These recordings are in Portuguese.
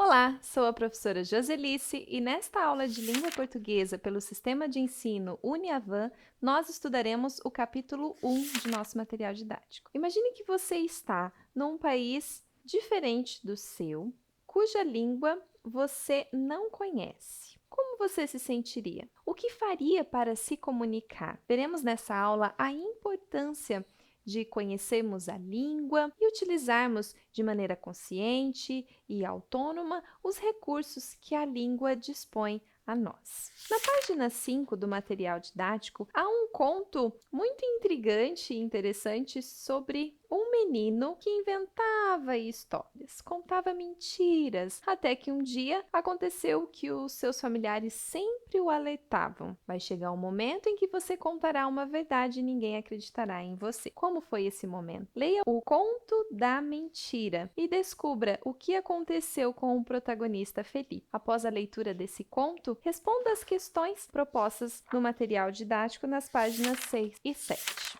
Olá, sou a professora Joselice e nesta aula de língua portuguesa pelo Sistema de Ensino Uniavan, nós estudaremos o capítulo 1 de nosso material didático. Imagine que você está num país diferente do seu, cuja língua você não conhece. Como você se sentiria? O que faria para se comunicar? Veremos nessa aula a importância de conhecermos a língua e utilizarmos de maneira consciente e autônoma os recursos que a língua dispõe a nós. Na página 5 do material didático, há um conto muito intrigante e interessante sobre um menino que inventava histórias, contava mentiras, até que um dia aconteceu que os seus familiares sempre o alertavam. Vai chegar um momento em que você contará uma verdade e ninguém acreditará em você. Como foi esse momento? Leia o Conto da Mentira e descubra o que aconteceu com o protagonista Felipe. Após a leitura desse conto, responda as questões propostas no material didático nas páginas 6 e 7.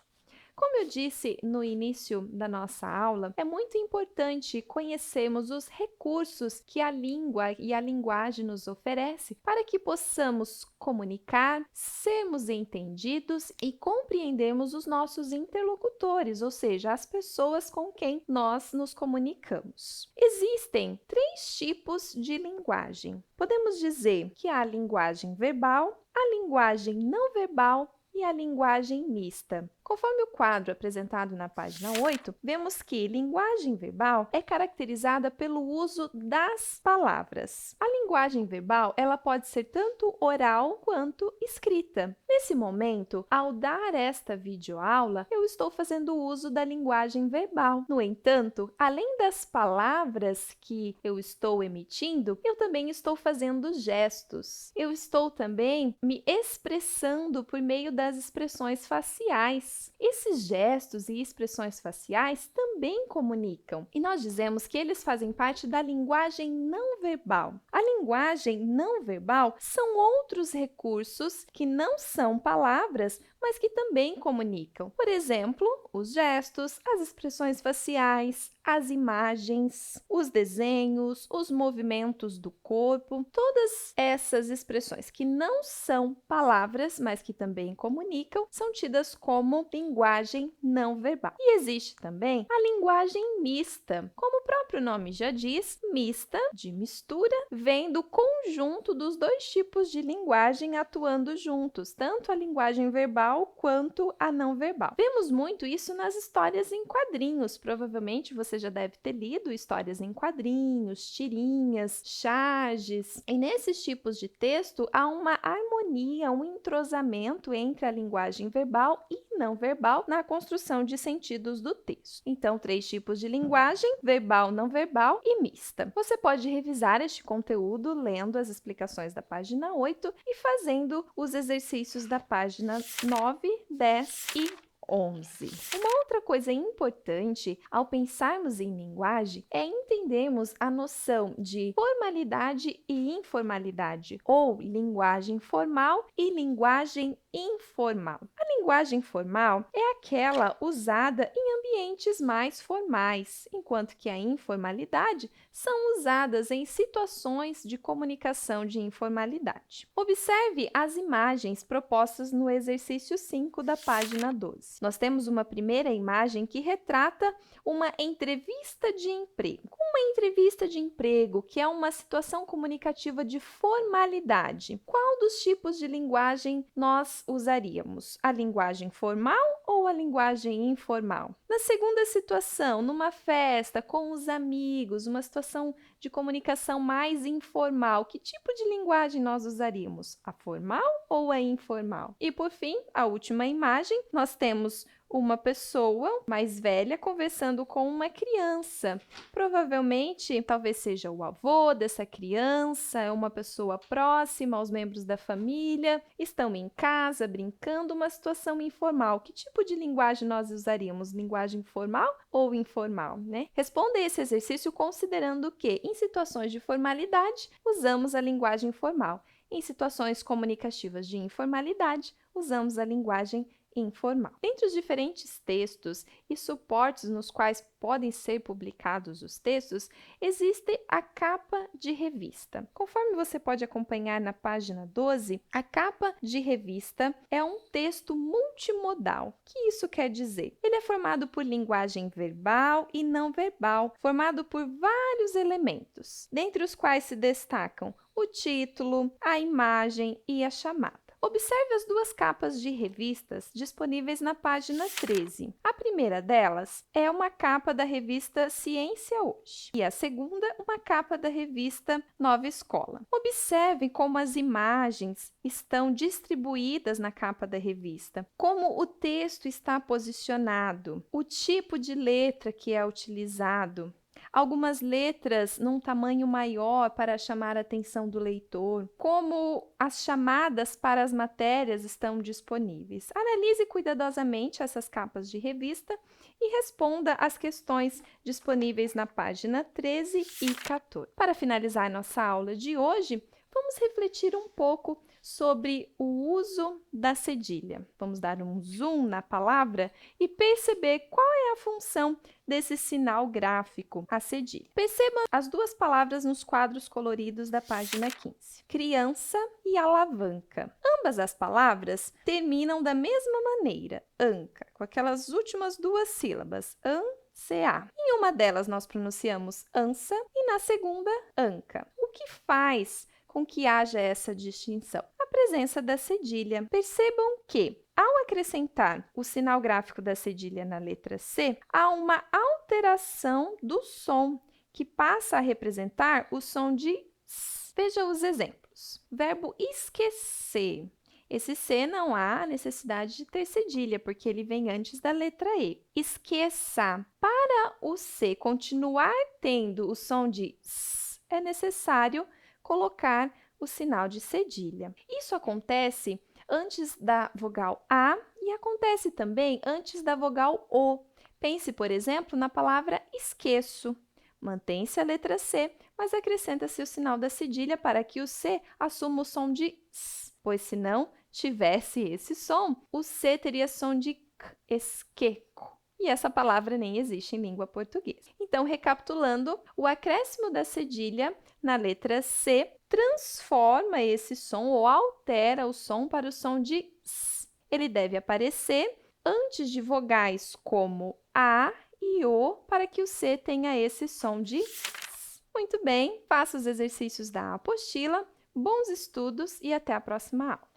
Como eu disse no início da nossa aula, é muito importante conhecermos os recursos que a língua e a linguagem nos oferece para que possamos comunicar, sermos entendidos e compreendermos os nossos interlocutores, ou seja, as pessoas com quem nós nos comunicamos. Existem 3 tipos de linguagem. Podemos dizer que há a linguagem verbal, a linguagem não verbal e a linguagem mista. Conforme o quadro apresentado na página 8, vemos que linguagem verbal é caracterizada pelo uso das palavras. A linguagem verbal, ela pode ser tanto oral quanto escrita. Nesse momento, ao dar esta videoaula, eu estou fazendo uso da linguagem verbal. No entanto, além das palavras que eu estou emitindo, eu também estou fazendo gestos. Eu estou também me expressando por meio das expressões faciais. Esses gestos e expressões faciais também comunicam, e nós dizemos que eles fazem parte da linguagem não verbal. A linguagem não verbal são outros recursos que não são palavras, mas que também comunicam. Por exemplo, os gestos, as expressões faciais, as imagens, os desenhos, os movimentos do corpo, todas essas expressões que não são palavras, mas que também comunicam, são tidas como linguagem não verbal. E existe também a linguagem mista. Como o próprio nome já diz, mista, de mistura, vem do conjunto dos 2 tipos de linguagem atuando juntos, tanto a linguagem verbal quanto a não verbal. Vemos muito isso nas histórias em quadrinhos. Provavelmente você já deve ter lido histórias em quadrinhos, tirinhas, charges. E nesses tipos de texto há uma harmonia, um entrosamento entre a linguagem verbal e não verbal na construção de sentidos do texto. Então, 3 tipos de linguagem: verbal, não verbal e mista. Você pode revisar este conteúdo lendo as explicações da página 8 e fazendo os exercícios da página 9, 10 e 11. Uma outra coisa importante ao pensarmos em linguagem é entendermos a noção de formalidade e informalidade, ou linguagem formal e linguagem informal. A linguagem formal é aquela usada em ambientes mais formais, enquanto que a informalidade são usadas em situações de comunicação de informalidade. Observe as imagens propostas no exercício 5 da página 12. Nós temos uma primeira imagem que retrata uma entrevista de emprego. Uma entrevista de emprego, que é uma situação comunicativa de formalidade. Qual dos tipos de linguagem nós usaríamos? A linguagem formal ou a linguagem informal? Na segunda situação, numa festa, com os amigos, uma situação de comunicação mais informal, que tipo de linguagem nós usaríamos? A formal ou a informal? E, por fim, a última imagem, nós temos uma pessoa mais velha conversando com uma criança. Provavelmente, talvez seja o avô dessa criança, uma pessoa próxima aos membros da família, estão em casa brincando, uma situação informal. Que tipo de linguagem nós usaríamos? Linguagem formal ou informal, né? Responda esse exercício considerando que, em situações de formalidade, usamos a linguagem formal. Em situações comunicativas de informalidade, usamos a linguagem informal. Dentre os diferentes textos e suportes nos quais podem ser publicados os textos, existe a capa de revista. Conforme você pode acompanhar na página 12, a capa de revista é um texto multimodal. O que isso quer dizer? Ele é formado por linguagem verbal e não verbal, formado por vários elementos, dentre os quais se destacam o título, a imagem e a chamada. Observe as duas capas de revistas disponíveis na página 13. A primeira delas é uma capa da revista Ciência Hoje e a segunda, uma capa da revista Nova Escola. Observe como as imagens estão distribuídas na capa da revista, como o texto está posicionado, o tipo de letra que é utilizado. Algumas letras num tamanho maior para chamar a atenção do leitor, como as chamadas para as matérias estão disponíveis. Analise cuidadosamente essas capas de revista e responda às questões disponíveis na página 13 e 14. Para finalizar nossa aula de hoje, vamos refletir um pouco sobre o uso da cedilha. Vamos dar um zoom na palavra e perceber qual é a função desse sinal gráfico, a cedilha. Perceba as duas palavras nos quadros coloridos da página 15. Criança e alavanca. Ambas as palavras terminam da mesma maneira, anca, com aquelas últimas duas sílabas, an-ca. Em uma delas nós pronunciamos ansa e na segunda, anca. O que faz com que haja essa distinção? A presença da cedilha. Percebam que, ao acrescentar o sinal gráfico da cedilha na letra C, há uma alteração do som, que passa a representar o som de S. Veja os exemplos. Verbo esquecer. Esse C não há necessidade de ter cedilha, porque ele vem antes da letra E. Esqueça. Para o C continuar tendo o som de S, é necessário colocar o sinal de cedilha. Isso acontece antes da vogal A e acontece também antes da vogal O. Pense, por exemplo, na palavra esqueço. Mantém-se a letra C, mas acrescenta-se o sinal da cedilha para que o C assuma o som de S, pois se não tivesse esse som, o C teria som de K, esqueco. E essa palavra nem existe em língua portuguesa. Então, recapitulando, o acréscimo da cedilha na letra C transforma esse som ou altera o som para o som de S. Ele deve aparecer antes de vogais como A e O para que o C tenha esse som de S. Muito bem, faça os exercícios da apostila, bons estudos e até a próxima aula.